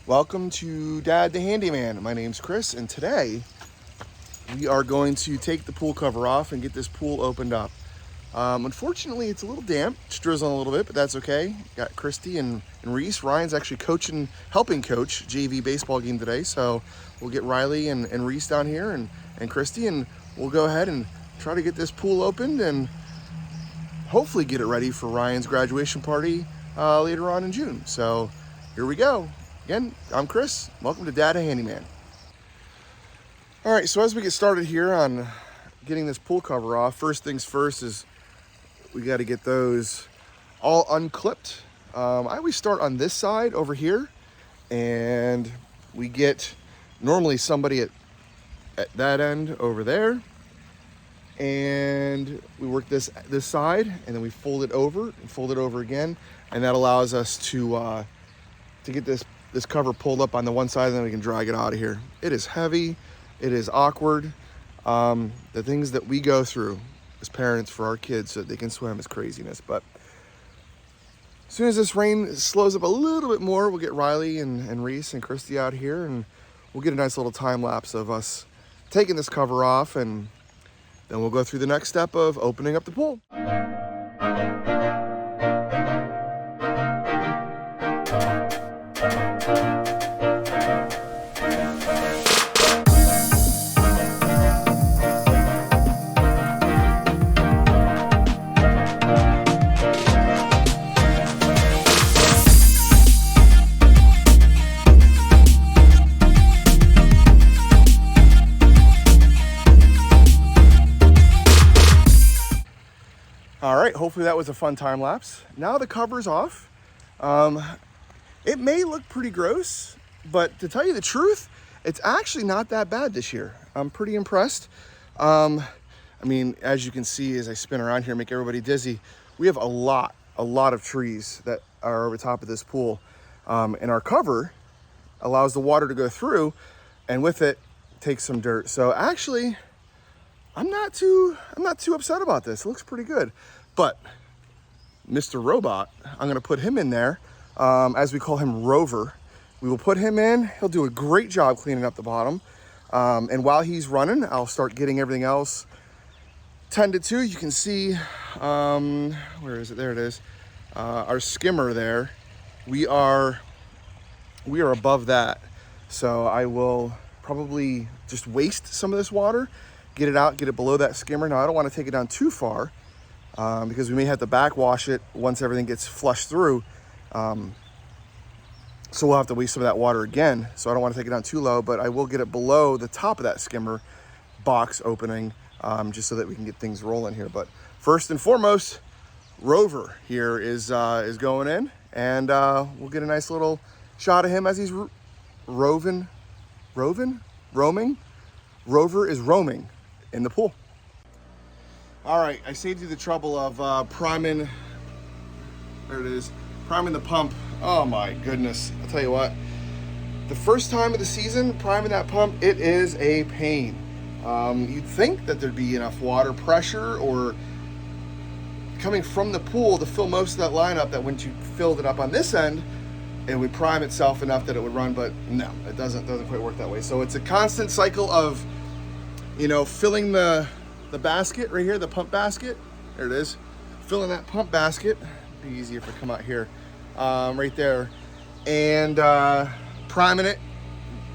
Welcome to Dad the Handyman. My name's Chris, and today we are going to take the pool cover off and get this pool opened up. Unfortunately, it's a little damp. It's drizzling a little bit, but that's okay. Got Christy and Reese. Ryan's actually helping coach JV baseball game today, so we'll get Riley and Reese down here and Christy, and we'll go ahead and try to get this pool opened and hopefully get it ready for Ryan's graduation party later on in June. So here we go. Again, I'm Chris. Welcome to Dad the Handyman. All right, so as we get started here on getting this pool cover off, first things first is we got to get those all unclipped. I always start on this side over here, and we get normally somebody at that end over there, and we work this side, and then we fold it over and fold it over again, and that allows us to get this cover pulled up on the one side, and then we can drag it out of here. It is heavy. It is awkward. The things that we go through as parents for our kids so that they can swim is craziness. But as soon as this rain slows up a little bit more, we'll get Riley and Reese and Christy out here, and we'll get a nice little time lapse of us taking this cover off, and then we'll go through the next step of opening up the pool. All right, hopefully that was a fun time lapse. Now the cover's off. It may look pretty gross, but to tell you the truth, it's actually not that bad this year. I'm pretty impressed. I mean, as you can see, as I spin around here, make everybody dizzy, we have a lot of trees that are over top of this pool. And our cover allows the water to go through, and with it, take some dirt. So actually, I'm not too upset about this. It looks pretty good. But Mr. Robot, I'm gonna put him in there, as we call him, Rover. We will put him in. He'll do a great job cleaning up the bottom. And while he's running, I'll start getting everything else tended to. You can see, where is it? There it is. Our skimmer there. We are above that. So I will probably just waste some of this water, get it out, get it below that skimmer. Now I don't want to take it down too far because we may have to backwash it once everything gets flushed through. So we'll have to waste some of that water again. So I don't want to take it down too low, but I will get it below the top of that skimmer box opening just so that we can get things rolling here. But first and foremost, Rover here is going in, and we'll get a nice little shot of him as he's roaming. Rover is roaming in the pool. All right, I saved you the trouble of priming. There it is, priming the pump. Oh my goodness, I'll tell you what. The first time of the season, priming that pump, it is a pain. You'd think that there'd be enough water pressure or coming from the pool to fill most of that lineup, that once you filled it up on this end, it would prime itself enough that it would run, but no, it doesn't quite work that way. So it's a constant cycle of, filling the basket right here, the pump basket. There it is. Filling that pump basket. It'd be easier if I come out here, right there, and priming it,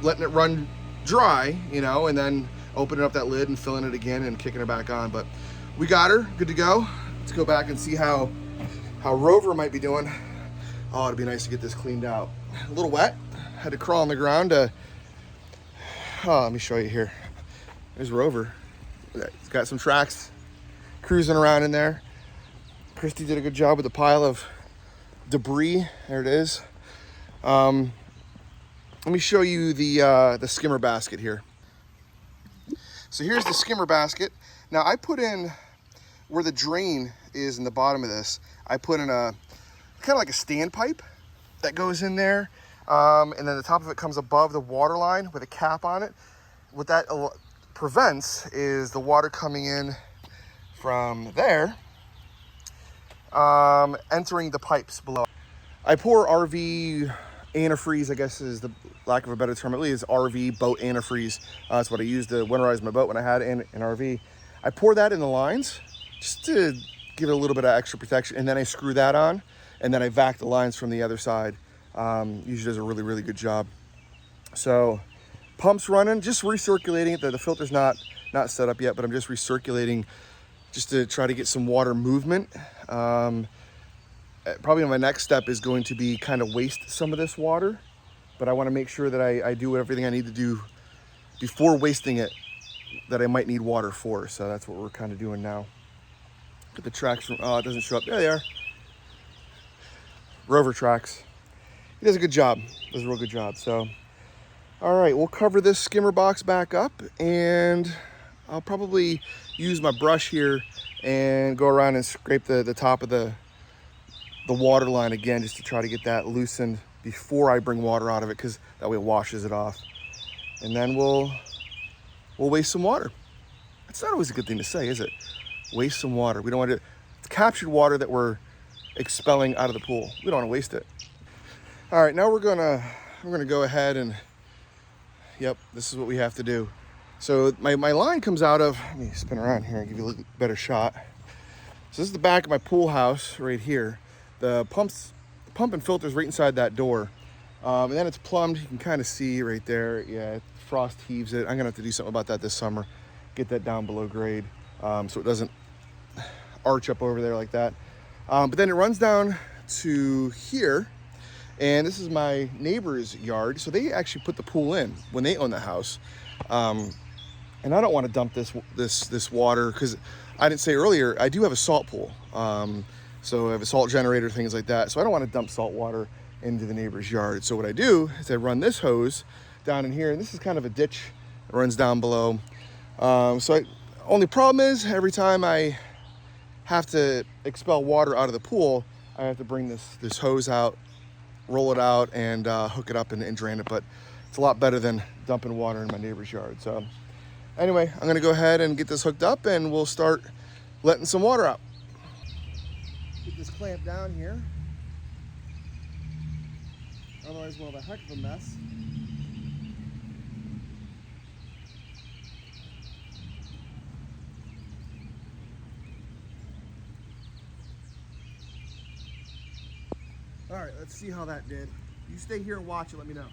letting it run dry, and then opening up that lid and filling it again and kicking it back on. But we got her good to go. Let's go back and see how Rover might be doing. Oh, it'd be nice to get this cleaned out. A little wet. Had to crawl on the ground to. Oh, let me show you here. There's Rover. He's got some tracks cruising around in there. Christy did a good job with the pile of debris. There it is. Let me show you the skimmer basket here. So here's the skimmer basket. Now I put in where the drain is in the bottom of this. I put in a kind of like a standpipe that goes in there, and then the top of it comes above the water line with a cap on it. What that prevents is the water coming in from there, entering the pipes below. I pour RV antifreeze, I guess is the lack of a better term, at least RV boat antifreeze. That's what I used to winterize my boat when I had an RV. I pour that in the lines just to give it a little bit of extra protection, and then I screw that on, and then I vac the lines from the other side. Usually does a really, really good job. So pump's running, just recirculating it. The filter's not set up yet, but I'm just recirculating just to try to get some water movement. Probably my next step is going to be kind of waste some of this water, but I want to make sure that I do everything I need to do before wasting it that I might need water for. So that's what we're kind of doing now. Get the tracks from, oh, it doesn't show up. There they are. Rover tracks. He does a good job. Does a real good job. So, all right, we'll cover this skimmer box back up, and I'll probably use my brush here and go around and scrape the top of the water line again, just to try to get that loosened before I bring water out of it, because that way it washes it off. And then we'll waste some water. It's not always a good thing to say, is it? Waste some water. We don't want to, it's captured water that we're expelling out of the pool. We don't want to waste it. All right, now we're gonna go ahead and, yep, this is what we have to do. So my line comes out of, let me spin around here and give you a little better shot. So this is the back of my pool house right here. The pump and filter's right inside that door. And then it's plumbed. You can kind of see right there. Yeah, frost heaves it. I'm gonna have to do something about that this summer. Get that down below grade so it doesn't arch up over there like that. But then it runs down to here. And this is my neighbor's yard. So they actually put the pool in when they own the house. And I don't want to dump this water, because I didn't say earlier, I do have a salt pool. So I have a salt generator, things like that. So I don't want to dump salt water into the neighbor's yard. So what I do is I run this hose down in here, and this is kind of a ditch that runs down below. Only problem is every time I have to expel water out of the pool, I have to bring this hose out, roll it out, and hook it up and drain it. But it's a lot better than dumping water in my neighbor's yard. So anyway, I'm gonna go ahead and get this hooked up, and we'll start letting some water out. Get this clamp down here. Otherwise we'll have a heck of a mess. All right, let's see how that did. You stay here and watch it, let me know.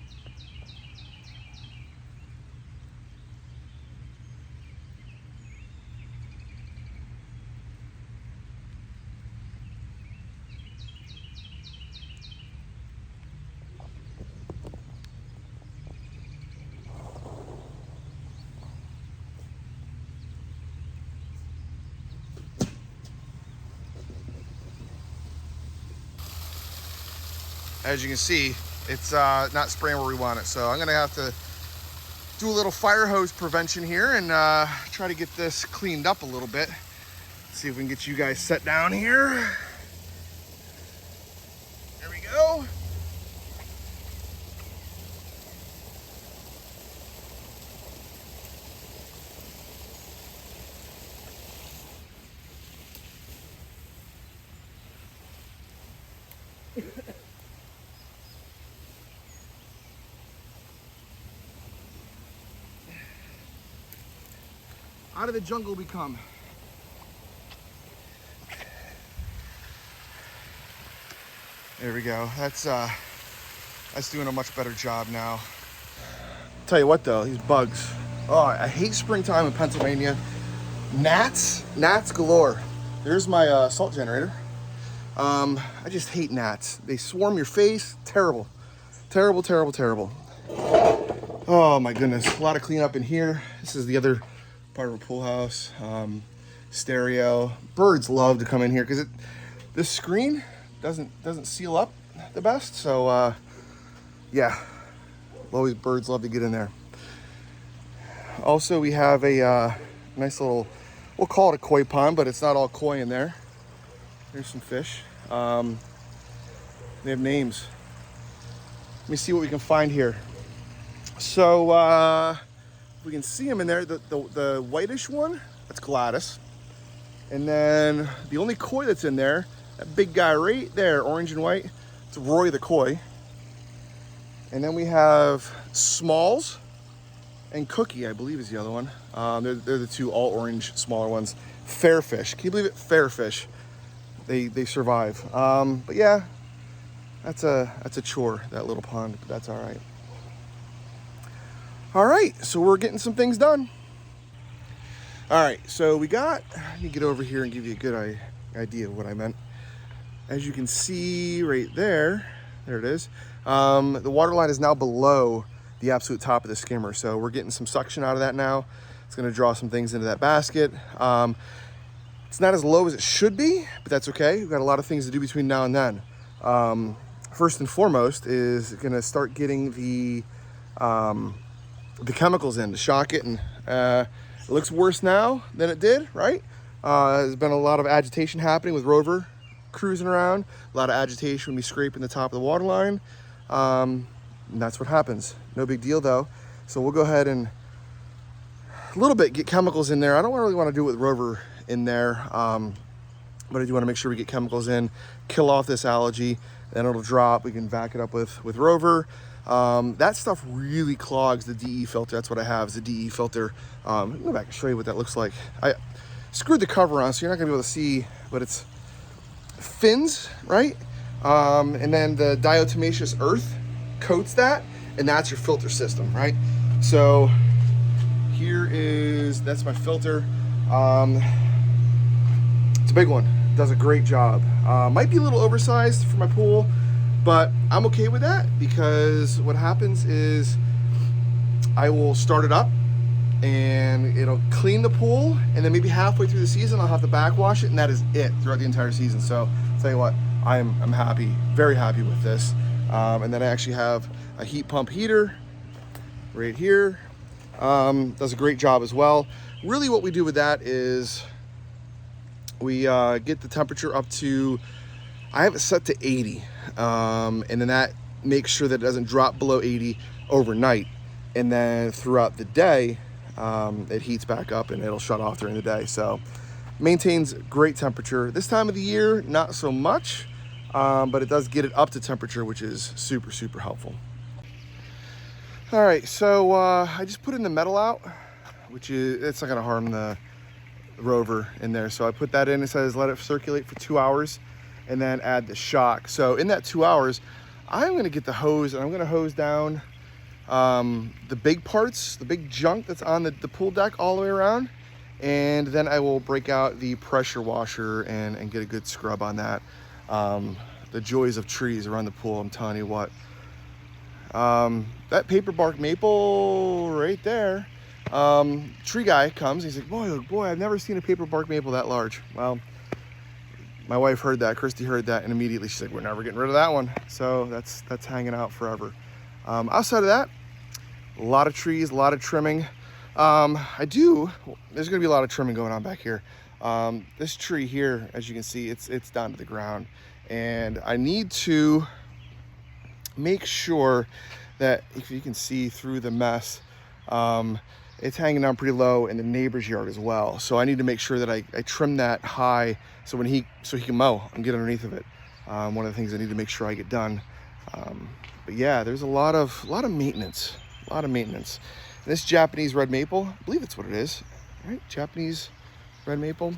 As you can see, it's not spraying where we want it. So I'm gonna have to do a little fire hose prevention here and try to get this cleaned up a little bit. See if we can get you guys set down here. There we go. Out of the jungle we come. There we go. That's doing a much better job now. Tell you what though, these bugs. Oh, I hate springtime in Pennsylvania. Gnats galore. There's my salt generator. I just hate gnats. They swarm your face. Terrible. Terrible, terrible, terrible. Oh my goodness. A lot of cleanup in here. This is the other part of a pool house. Stereo. Birds love to come in here because this screen doesn't seal up the best. So yeah, always birds love to get in there. Also, we have a nice little, we'll call it a koi pond, but it's not all koi in there. There's some fish. They have names. Let me see what we can find here. So we can see them in there. The whitish one, that's Gladys. And then the only koi that's in there, that big guy right there, orange and white, it's Roy the koi. And then we have Smalls and Cookie, I believe is the other one. They're the two all orange smaller ones. Fairfish, can you believe it? Fairfish, they survive. But yeah, that's a chore, that little pond, but that's all right. All right, so we're getting some things done. All right, so let me get over here and give you a good idea of what I meant. As you can see right there it is. The water line is now below the absolute top of the skimmer. So we're getting some suction out of that now. It's gonna draw some things into that basket. It's not as low as it should be, but that's okay. We've got a lot of things to do between now and then. First and foremost is gonna start getting the chemicals in to shock it, and it looks worse now than it did, right? There's been a lot of agitation happening with Rover cruising around, a lot of agitation when we scraping the top of the water line. And that's what happens. No big deal though. So we'll go ahead and a little bit get chemicals in there. I don't really want to do it with Rover in there, but I do want to make sure we get chemicals in, kill off this algae, then it'll drop. We can back it up with Rover. That stuff really clogs the DE filter. That's what I have, is the DE filter. Let me go back and show you what that looks like. I screwed the cover on, so you're not gonna be able to see, but it's fins, right? And then the diatomaceous earth coats that, and that's your filter system, right? So that's my filter. It's a big one, does a great job. Might be a little oversized for my pool, but I'm okay with that, because what happens is I will start it up and it'll clean the pool, and then maybe halfway through the season I'll have to backwash it, and that is it throughout the entire season. So I'll tell you what, I'm happy, very happy with this. And then I actually have a heat pump heater right here. Does a great job as well. Really what we do with that is we get the temperature up to, I have it set to 80. And then that makes sure that it doesn't drop below 80 overnight. And then throughout the day, it heats back up and it'll shut off during the day. So maintains great temperature. This time of the year, not so much, but it does get it up to temperature, which is super, super helpful. All right, so I just put in the metal out, which is, it's not gonna harm the Rover in there. So I put that in, it says let it circulate for 2 hours and then add the shock. So in that 2 hours, I'm gonna get the hose and I'm gonna hose down the big parts, the big junk that's on the pool deck all the way around. And then I will break out the pressure washer and get a good scrub on that. The joys of trees around the pool, I'm telling you what. That paper bark maple right there, tree guy comes, he's like, boy, oh boy, I've never seen a paper bark maple that large. Well, my wife heard that, Christy heard that, and immediately she's like, we're never getting rid of that one. So that's hanging out forever. Outside of that, a lot of trees, a lot of trimming. There's gonna be a lot of trimming going on back here. This tree here, as you can see, it's down to the ground, and I need to make sure that, if you can see through the mess, it's hanging down pretty low in the neighbor's yard as well. So I need to make sure that I trim that high so he can mow and get underneath of it. One of the things I need to make sure I get done. But yeah, there's a lot of maintenance, This Japanese red maple, I believe that's what it is, right? Japanese red maple,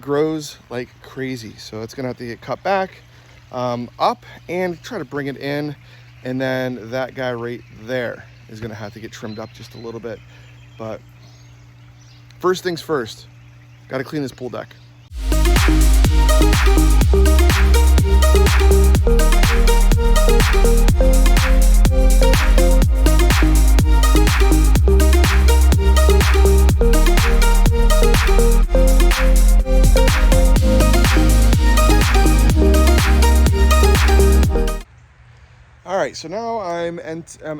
grows like crazy. So it's gonna have to get cut back, up, and try to bring it in. And then that guy right there is gonna have to get trimmed up just a little bit. But first things first, gotta clean this pool deck. All right, so now I'm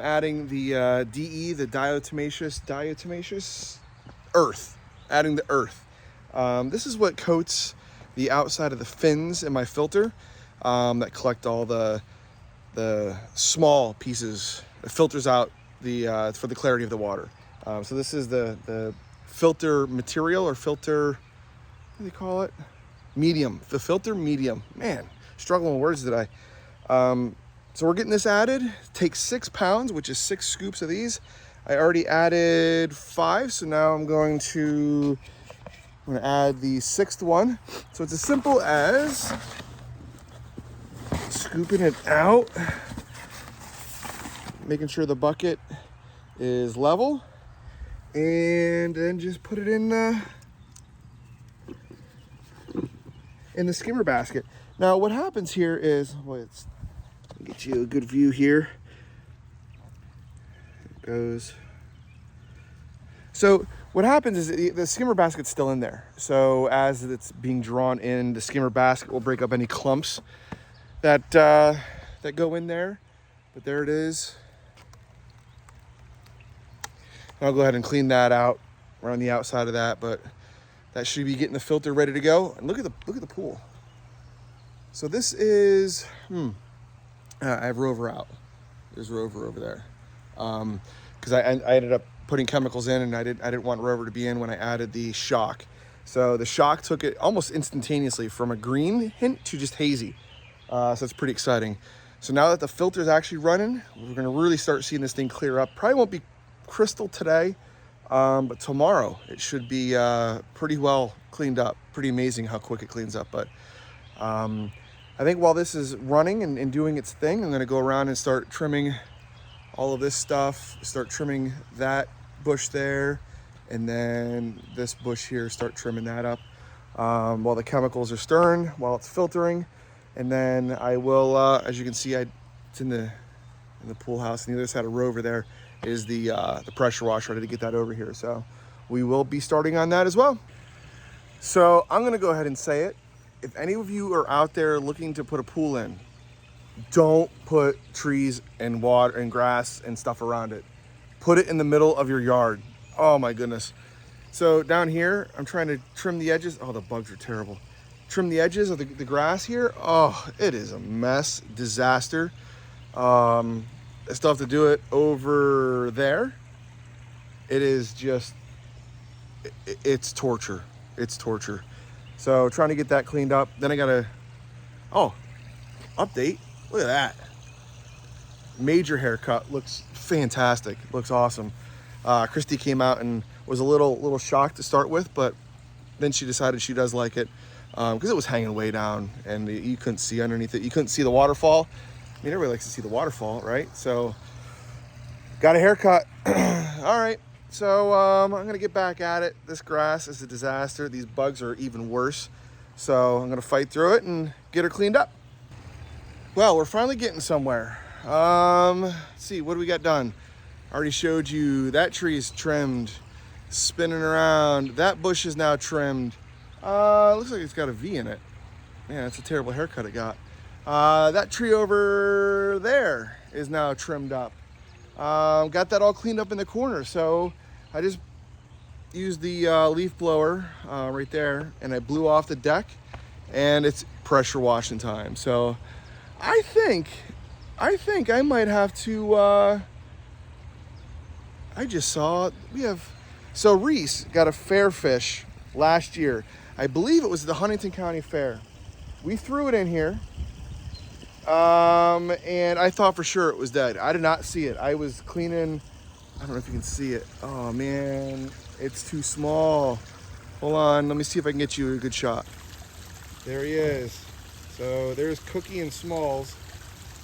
adding the DE, the diatomaceous earth, adding the earth. This is what coats the outside of the fins in my filter that collect all the small pieces. It filters out for the clarity of the water. So this is the filter material, or filter, what do they call it? Medium, the filter medium. Man, struggling with words today. So we're getting this added. Takes 6 pounds, which is 6 scoops of these. I already added 5, so now I'm going to add the 6th one. So it's as simple as scooping it out, making sure the bucket is level, and then just put it in the skimmer basket. Now what happens here is, let's get you a good view here. It goes. So what happens is the skimmer basket's still in there. So as it's being drawn in, the skimmer basket will break up any clumps that go in there. But there it is. I'll go ahead and clean that out around the outside of that, but that should be getting the filter ready to go. And look at the pool. So this is I have Rover out. There's Rover over there, because I ended up putting chemicals in, and I didn't want Rover to be in when I added the shock. So the shock took it almost instantaneously from a green hint to just hazy. So it's pretty exciting. So now that the filter is actually running, we're going to really start seeing this thing clear up. Probably won't be crystal today, but tomorrow it should be pretty well cleaned up. Pretty amazing how quick it cleans up. But I think while this is running and doing its thing, I'm going to go around and start trimming all of this stuff, start trimming that bush there, and then this bush here, start trimming that up while the chemicals are stirring, while it's filtering. And then I will, as you can see, it's in the pool house, and the other side of Rover there is the pressure washer, ready to get that over here. So we will be starting on that as well. So I'm going to go ahead and say it. If any of you are out there looking to put a pool in, don't put trees and water and grass and stuff around it. Put it in the middle of your yard. Oh my goodness. So down here, I'm trying to trim the edges. Oh, the bugs are terrible. Trim the edges of the grass here. Oh, it is a mess, disaster. I still have to do it over there. It is just, it's torture. It's torture. So trying to get that cleaned up. Then I gotta, update. Look at that. Major haircut. Looks fantastic. Looks awesome. Christy came out and was a little shocked to start with, but then she decided she does like it because it was hanging way down and you couldn't see underneath it. You couldn't see the waterfall. I mean, everybody likes to see the waterfall, right? So got a haircut. All right. So I'm going to get back at it. This grass is a disaster. These bugs are even worse. So I'm going to fight through it and get her cleaned up. Well, we're finally getting somewhere. Let's see, what do we got done? I already showed you that tree is trimmed, spinning around. That bush is now trimmed. Looks like it's got a V in it. Man, that's a terrible haircut it got. That tree over there is now trimmed up. Got that all cleaned up in the corner. So I just used the leaf blower right there, and I blew off the deck, and it's pressure washing time. So I think I might have to, I just saw, so Reese got a fair fish last year. I believe it was the Huntington County Fair. We threw it in here, and I thought for sure it was dead. I did not see it. I was cleaning, I don't know if you can see it. Oh man, it's too small. Hold on, let me see if I can get you a good shot. There he is. So there's Cookie and Smalls.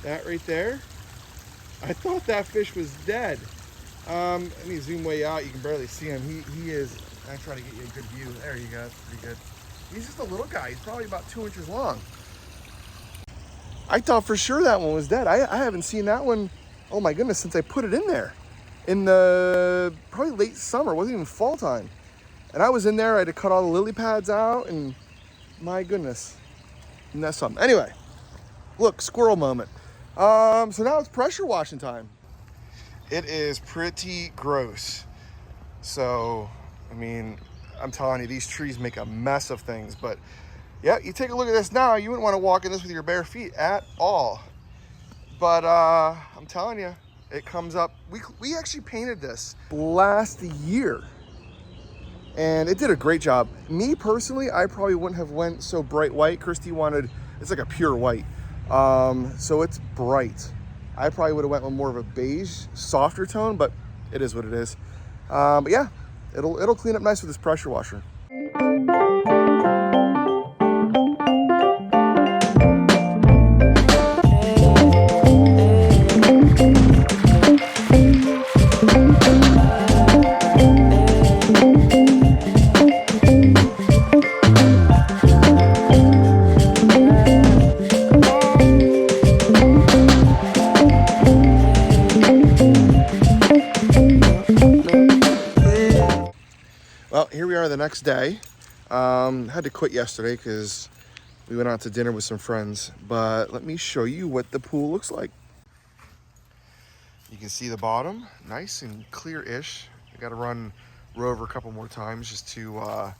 That right there. I thought that fish was dead. Let me zoom way out. You can barely see him. He is, I'm trying to get you a good view. There you go, that's pretty good. He's just a little guy. He's probably about 2 inches long. I thought for sure that one was dead. I haven't seen that one, oh my goodness, since I put it in there. In the, probably late summer, it wasn't even fall time. And I was in there, I had to cut all the lily pads out, and my goodness. And that's something. Anyway, look, squirrel moment. So now it's pressure washing time. It is pretty gross. So, I mean, I'm telling you, these trees make a mess of things. But yeah, you take a look at this now, you wouldn't want to walk in this with your bare feet at all. But I'm telling you, it comes up. We actually painted this last year, and it did a great job. Me personally, I probably wouldn't have went so bright white. Christy wanted, it's like a pure white. So it's bright. I probably would have went with more of a beige, softer tone, but it is what it is. But yeah, it'll clean up nice with this pressure washer. Well, here we are the next day. Had to quit yesterday because we went out to dinner with some friends, but let me show you what the pool looks like. You can see the bottom, nice and clear-ish. I got to run Rover a couple more times just to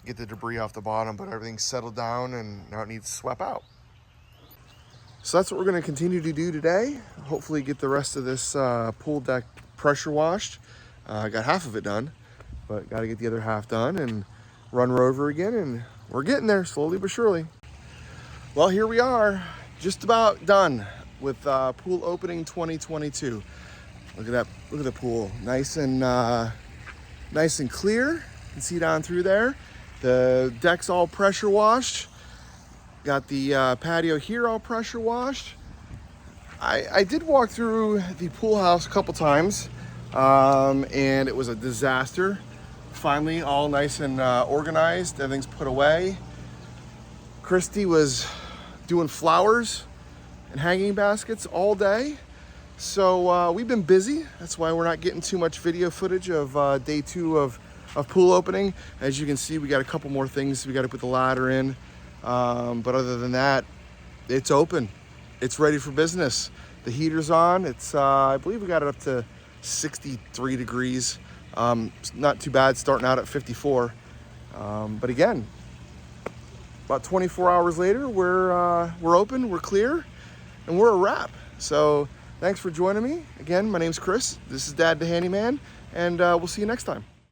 get the debris off the bottom, but everything's settled down and now it needs swept out. So that's what we're going to continue to do today. Hopefully get the rest of this pool deck pressure washed. I got half of it done, but got to get the other half done and run Rover again, and we're getting there slowly but surely. Well, here we are, just about done with pool opening 2022. Look at that, look at the pool, nice and clear. You can see down through there. The deck's all pressure washed. Got the patio here all pressure washed. I did walk through the pool house a couple times, and it was a disaster. Finally, all nice and organized, everything's put away. Christy was doing flowers and hanging baskets all day. So we've been busy. That's why we're not getting too much video footage of day 2 of pool opening. As you can see, we got a couple more things. We got to put the ladder in. But other than that, it's open. It's ready for business. The heater's on. It's I believe we got it up to 63 degrees. Not too bad starting out at 54. But again, about 24 hours later, we're open, we're clear, and we're a wrap. So thanks for joining me. Again, my name's Chris. This is Dad the Handyman, and we'll see you next time.